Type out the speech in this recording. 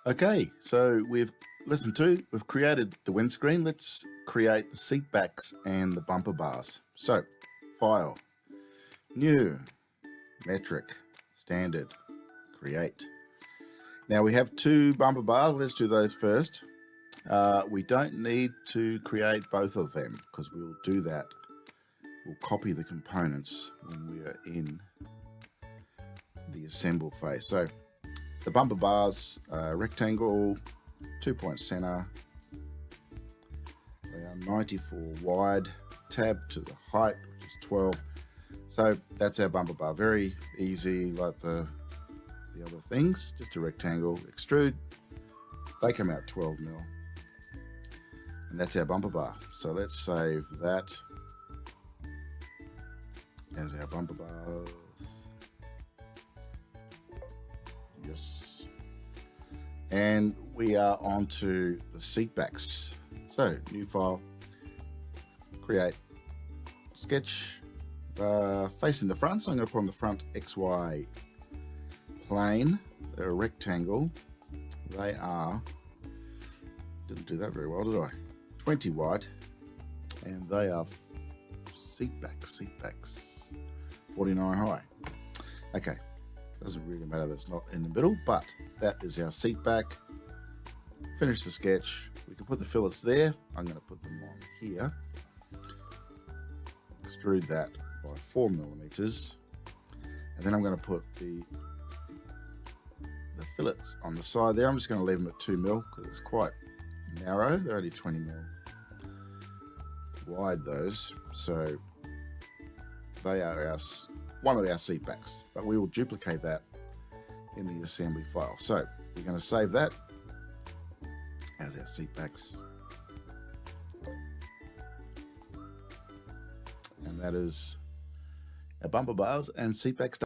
Okay, so we've we've created the windscreen. Let's create the seat backs and the bumper bars. So, File, New, Metric, Standard, Create. Now we have two bumper bars. Let's do those first. We don't need to create both of them because we'll do that. We'll copy the components when we are in the assemble phase. So the bumper bars, rectangle, 2-point center. They are 94 wide, tab to the height, which is 12. So that's our bumper bar. Very easy, like the other things. Just a rectangle, extrude. They come out 12 mil. And that's our bumper bar. So let's save that as our bumper bars. Yes. And we are on to the seat backs. So new file, create, sketch, facing the front. So I'm going to put on the front XY plane. They're a rectangle. They are, didn't do that very well, did I? 20 wide, and they are seat backs, 49 high. Okay, doesn't really matter that's not in the middle, but that is our seat back. Finish the sketch. We can put the fillets there. I'm going to put them on here. Extrude that by 4 millimeters, and then I'm going to put the fillets on the side there. I'm just going to leave them at 2 mil because it's quite narrow. They're only 20 mil wide, those, so they are one of our seat backs, but we will duplicate that in the assembly file. So we're going to save that as our seat backs, and that is our bumper bars and seat backs.